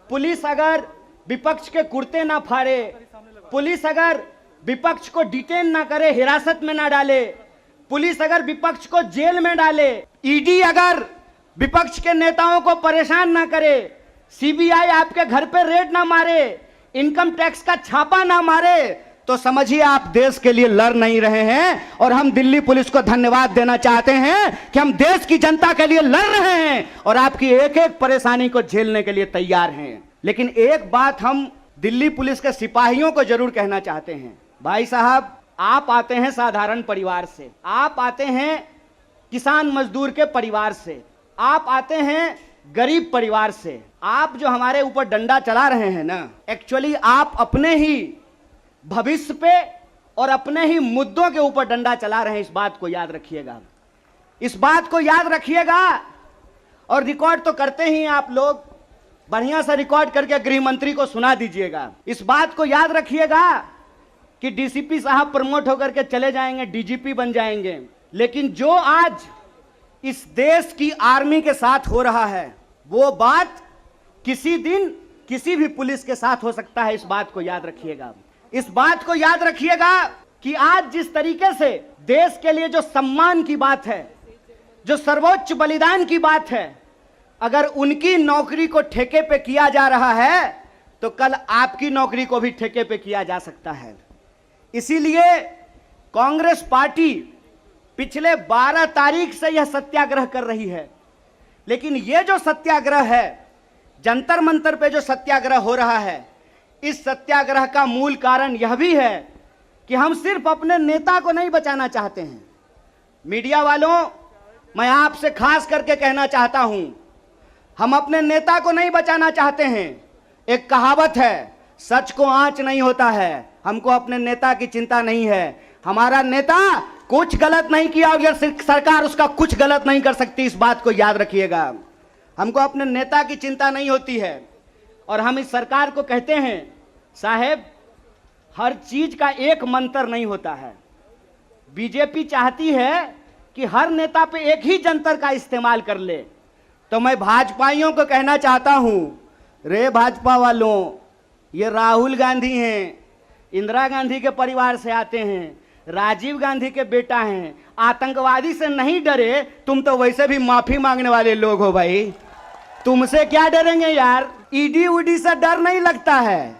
Police अगर विपक्ष के कुर्ते ना फाड़े, पुलिस अगर विपक्ष को डिटेन ना करे, हिरासत में ना डाले, पुलिस अगर विपक्ष को जेल में डाले, ईडी अगर विपक्ष के नेताओं को परेशान ना करे, सीबीआई आपके घर पे रेड ना मारे, इनकम टैक्स का छापा ना मारे, तो समझिए आप देश के लिए लड़ नहीं रहे हैं। और हम दिल्ली पुलिस को धन्यवाद देना चाहते हैं कि हम देश की जनता के लिए लड़ रहे हैं और आपकी एक एक परेशानी को झेलने के लिए तैयार हैं। लेकिन एक बात हम दिल्ली पुलिस के सिपाहियों को जरूर कहना चाहते हैं, भाई साहब, आप आते हैं साधारण परिवार से, आप आते हैं किसान मजदूर के परिवार से, आप आते हैं गरीब परिवार से। आप जो हमारे ऊपर डंडा चला रहे हैं ना, एक्चुअली आप अपने ही भविष्य पे और अपने ही मुद्दों के ऊपर डंडा चला रहे हैं। इस बात को याद रखिएगा, इस बात को याद रखिएगा। और रिकॉर्ड तो करते ही आप लोग, बढ़िया सा रिकॉर्ड करके गृह मंत्री को सुना दीजिएगा। इस बात को याद रखिएगा कि डीसीपी साहब प्रमोट होकर के चले जाएंगे, डीजीपी बन जाएंगे, लेकिन जो आज इस देश की आर्मी के साथ हो रहा है वो बात किसी दिन किसी भी पुलिस के साथ हो सकता है। इस बात को याद रखिएगा, इस बात को याद रखिएगा कि आज जिस तरीके से देश के लिए जो सम्मान की बात है, जो सर्वोच्च बलिदान की बात है, अगर उनकी नौकरी को ठेके पे किया जा रहा है तो कल आपकी नौकरी को भी ठेके पे किया जा सकता है। इसीलिए कांग्रेस पार्टी पिछले 12 तारीख से यह सत्याग्रह कर रही है। लेकिन यह जो सत्याग्रह है, जंतर मंतर पे जो सत्याग्रह हो रहा है, इस सत्याग्रह का मूल कारण यह भी है कि हम सिर्फ अपने नेता को नहीं बचाना चाहते हैं। मीडिया वालों, मैं आपसे खास करके कहना चाहता हूं, हम अपने नेता को नहीं बचाना चाहते हैं। एक कहावत है, सच को आंच नहीं होता है। हमको अपने नेता की चिंता नहीं है। हमारा नेता कुछ गलत नहीं किया और सरकार उसका कुछ गलत नहीं कर सकती। इस बात को याद रखिएगा। हमको अपने नेता की चिंता नहीं होती है। और हम इस सरकार को कहते हैं, साहेब, हर चीज का एक मंत्र नहीं होता है। बीजेपी चाहती है कि हर नेता पे एक ही जंतर का इस्तेमाल कर ले। तो मैं भाजपाइयों को कहना चाहता हूं, रे भाजपा वालों, ये राहुल गांधी हैं, इंदिरा गांधी के परिवार से आते हैं, राजीव गांधी के बेटा हैं, आतंकवादी से नहीं डरे। तुम तो वैसे भी माफी मांगने वाले लोग हो भाई, तुमसे क्या डरेंगे यार। ईडी उडी से डर नहीं लगता है।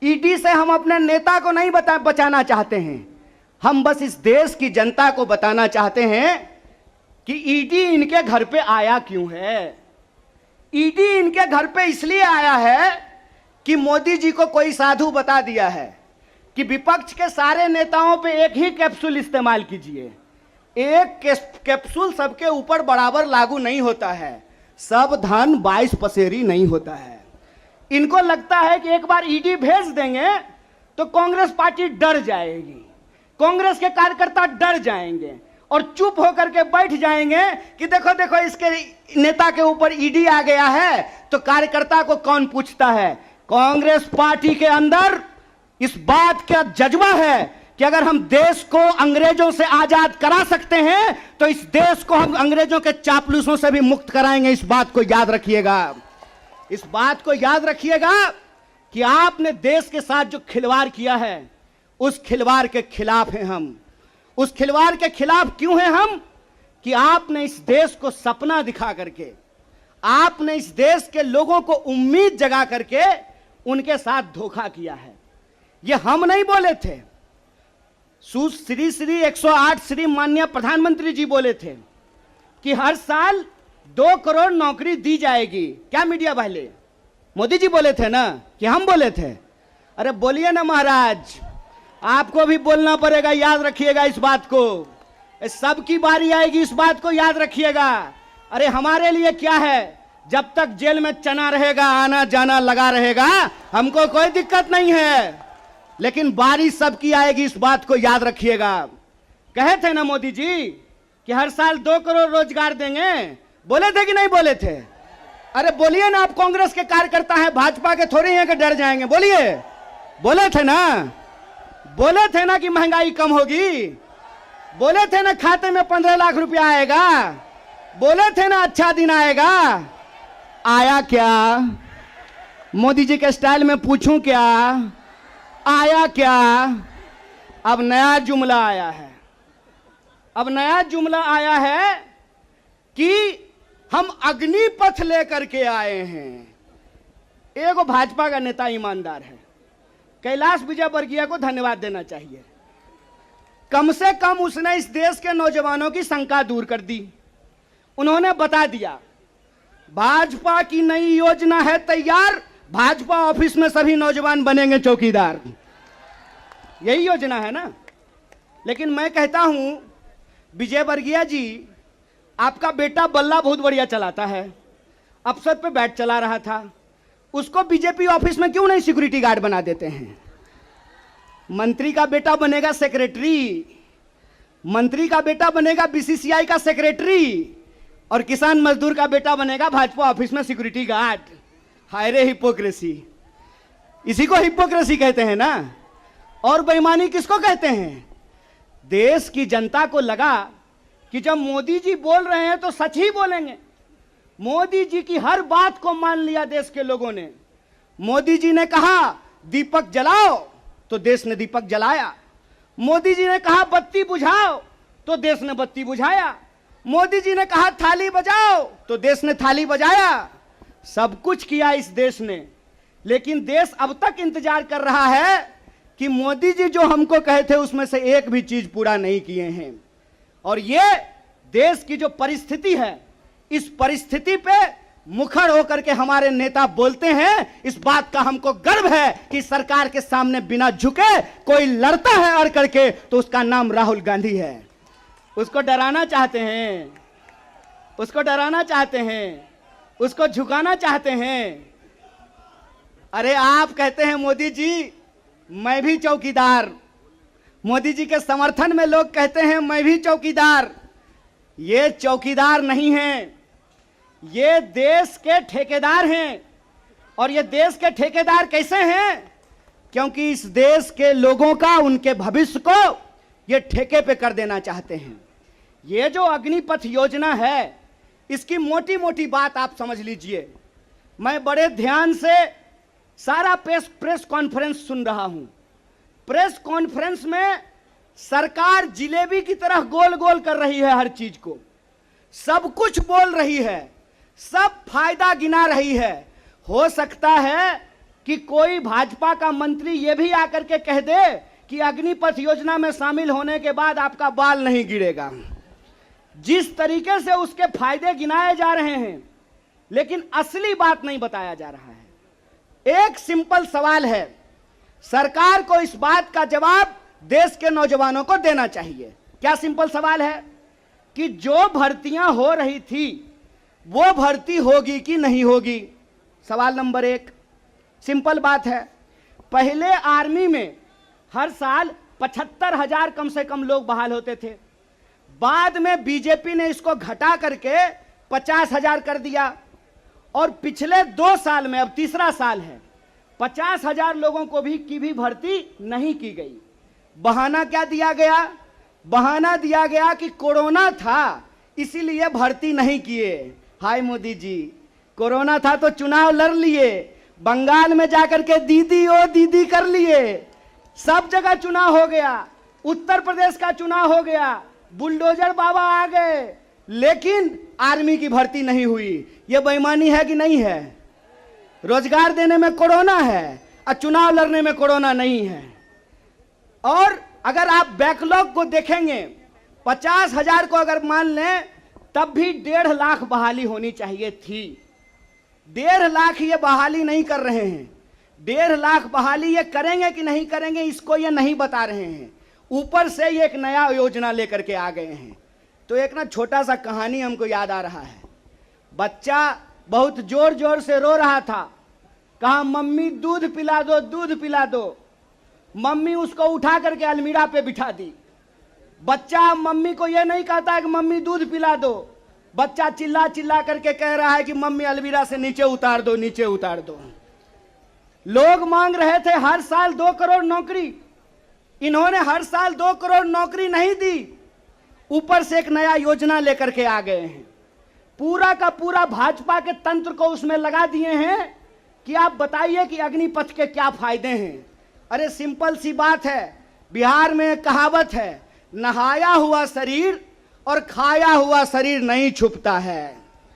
ईडी से हम अपने नेता को नहीं बचाना चाहते हैं। हम बस इस देश की जनता को बताना चाहते हैं कि ईडी इनके घर पे आया क्यों है। ईडी इनके घर पे इसलिए आया है कि मोदी जी को कोई साधु बता दिया है कि विपक्ष के सारे नेताओं पे एक ही कैप्सूल इस्तेमाल कीजिए। एक कैप्सूल सबके ऊपर बराबर लागू नहीं होता है। सब धन 22 पसेरी नहीं होता है। इनको लगता है कि एक बार ईडी भेज देंगे तो कांग्रेस पार्टी डर जाएगी, कांग्रेस के कार्यकर्ता डर जाएंगे और चुप होकर के बैठ जाएंगे कि देखो देखो इसके नेता के ऊपर ईडी आ गया है तो कार्यकर्ता को कौन पूछता है। कांग्रेस पार्टी के अंदर इस बात का जज्बा है कि अगर हम देश को अंग्रेजों से आजाद करा सकते हैं तो इस देश को हम अंग्रेजों के चापलूसों से भी मुक्त कराएंगे। इस बात को याद रखिएगा, इस बात को याद रखिएगा कि आपने देश के साथ जो खिलवाड़ किया है उस खिलवाड़ के खिलाफ हैं हम। उस खिलवाड़ के खिलाफ क्यों हैं हम? कि आपने इस देश को सपना दिखा करके, आपने इस देश के लोगों को उम्मीद जगा करके उनके साथ धोखा किया है। ये हम नहीं बोले थे, श्री 108 श्री माननीय प्रधानमंत्री जी बोले थे कि हर साल 2 करोड़ नौकरी दी जाएगी। क्या मीडिया वाले? मोदी जी बोले थे ना कि हम बोले थे? अरे बोलिए ना महाराज, आपको भी बोलना पड़ेगा। याद रखिएगा इस बात को, सबकी बारी आएगी, इस बात को याद रखिएगा। अरे हमारे लिए क्या है, जब तक जेल में चना रहेगा, आना जाना लगा रहेगा, हमको कोई दिक्कत नहीं है। लेकिन बारी सबकी आएगी, इस बात को याद रखिएगा। कहे थे ना मोदी जी कि हर साल 2 करोड़ रोजगार देंगे, बोले थे कि नहीं बोले थे? अरे बोलिए ना, आप कांग्रेस के कार्यकर्ता हैं, भाजपा के थोड़े हैं कि डर जाएंगे। बोलिए, बोले थे ना, बोले थे ना कि महंगाई कम होगी, बोले थे ना खाते में 15 लाख रुपया आएगा, बोले थे ना अच्छा दिन आएगा। आया क्या? मोदी जी के स्टाइल में पूछूं क्या, आया क्या? अब नया जुमला आया है। अब नया जुमला आया है कि हम अग्निपथ लेकर के आए हैं। एगो भाजपा का नेता ईमानदार है, कैलाश विजयवर्गीय को धन्यवाद देना चाहिए। कम से कम उसने इस देश के नौजवानों की शंका दूर कर दी। उन्होंने बता दिया भाजपा की नई योजना है तैयार, भाजपा ऑफिस में सभी नौजवान बनेंगे चौकीदार। यही योजना है ना। लेकिन मैं कहता हूं विजयवर्गीय जी, आपका बेटा बल्ला बहुत बढ़िया चलाता है, अफसर पे बैठ चला रहा था, उसको बीजेपी ऑफिस में क्यों नहीं सिक्योरिटी गार्ड बना देते हैं? मंत्री का बेटा बनेगा सेक्रेटरी, मंत्री का बेटा बनेगा बीसीसीआई का सेक्रेटरी, और किसान मजदूर का बेटा बनेगा भाजपा ऑफिस में सिक्योरिटी गार्ड। हाय रे हिपोक्रेसी, इसी को हिपोक्रेसी कहते हैं ना। और बेईमानी किसको कहते हैं? देश की जनता को लगा कि जब मोदी जी बोल रहे हैं तो सच ही बोलेंगे। मोदी जी की हर बात को मान लिया देश के लोगों ने। मोदी जी ने कहा दीपक जलाओ तो देश ने दीपक जलाया। मोदी जी ने कहा बत्ती बुझाओ तो देश ने बत्ती बुझाया। मोदी जी ने कहा थाली बजाओ तो देश ने थाली बजाया। सब कुछ किया इस देश ने। लेकिन देश अब तक इंतजार कर रहा है कि मोदी जी जो हमको कहे थे उसमें से एक भी चीज पूरा नहीं किए हैं। और ये देश की जो परिस्थिति है, इस परिस्थिति पे मुखर होकर के हमारे नेता बोलते हैं। इस बात का हमको गर्व है कि सरकार के सामने बिना झुके कोई लड़ता है अड़ करके तो उसका नाम राहुल गांधी है। उसको डराना चाहते हैं, उसको डराना चाहते हैं, उसको झुकाना चाहते हैं। अरे आप कहते हैं मोदी जी मैं भी चौकीदार, मोदी जी के समर्थन में लोग कहते हैं मैं भी चौकीदार। ये चौकीदार नहीं हैं, ये देश के ठेकेदार हैं। और ये देश के ठेकेदार कैसे हैं? क्योंकि इस देश के लोगों का, उनके भविष्य को ये ठेके पे कर देना चाहते हैं। ये जो अग्निपथ योजना है, इसकी मोटी मोटी बात आप समझ लीजिए। मैं बड़े ध्यान से सारा प्रेस कॉन्फ्रेंस सुन रहा हूं। प्रेस कॉन्फ्रेंस में सरकार जिलेबी की तरह गोल गोल कर रही है, हर चीज को सब कुछ बोल रही है, सब फायदा गिना रही है। हो सकता है कि कोई भाजपा का मंत्री यह भी आकर के कह दे कि अग्निपथ योजना में शामिल होने के बाद आपका बाल नहीं गिरेगा। जिस तरीके से उसके फायदे गिनाए जा रहे हैं, लेकिन असली बात नहीं बताया जा रहा है। एक सिंपल सवाल है, सरकार को इस बात का जवाब देश के नौजवानों को देना चाहिए। क्या सिंपल सवाल है कि जो भर्तियां हो रही थी वो भर्ती होगी कि नहीं होगी? सवाल नंबर एक। सिंपल बात है, पहले आर्मी में हर साल 75,000 कम से कम लोग बहाल होते थे। बाद में बीजेपी ने इसको घटा करके 50,000 कर दिया। और पिछले 2 साल में, अब तीसरा साल है, 50,000 लोगों को की भी भर्ती नहीं की गई। बहाना क्या दिया गया? बहाना दिया गया कि कोरोना था इसीलिए भर्ती नहीं किए। हाय मोदी जी, कोरोना था तो चुनाव लड़ लिए, बंगाल में जाकर के दीदी ओ दीदी कर लिए, सब जगह चुनाव हो गया, उत्तर प्रदेश का चुनाव हो गया, बुलडोजर बाबा आ गए, लेकिन आर्मी की भर्ती नहीं हुई। यह बेईमानी है कि नहीं है? रोजगार देने में कोरोना है और चुनाव लड़ने में कोरोना नहीं है। और अगर आप बैकलॉग को देखेंगे, 50,000 को अगर मान लें, तब भी 1.5 लाख बहाली होनी चाहिए थी। 1.5 लाख ये बहाली नहीं कर रहे हैं। 1.5 लाख बहाली ये करेंगे कि नहीं करेंगे, इसको ये नहीं बता रहे हैं। ऊपर से ये एक नया योजना लेकर के आ गए हैं। तो एक ना छोटा सा कहानी हमको याद आ रहा है। बच्चा बहुत जोर जोर से रो रहा था, कहा मम्मी दूध पिला दो, दूध पिला दो। मम्मी उसको उठा करके अलमीरा पे बिठा दी। बच्चा मम्मी को यह नहीं कहता है कि मम्मी दूध पिला दो, बच्चा चिल्ला चिल्ला करके कह रहा है कि मम्मी अलमीरा से नीचे उतार दो, नीचे उतार दो। लोग मांग रहे थे हर साल 2 करोड़ नौकरी, इन्होंने हर साल 2 करोड़ नौकरी नहीं दी, ऊपर से एक नया योजना लेकर के आ गए हैं। पूरा का पूरा भाजपा के तंत्र को उसमें लगा दिए हैं कि आप बताइए कि अग्निपथ के क्या फायदे हैं। अरे सिंपल सी बात है, बिहार में एक कहावत है, नहाया हुआ शरीर और खाया हुआ शरीर नहीं छुपता है।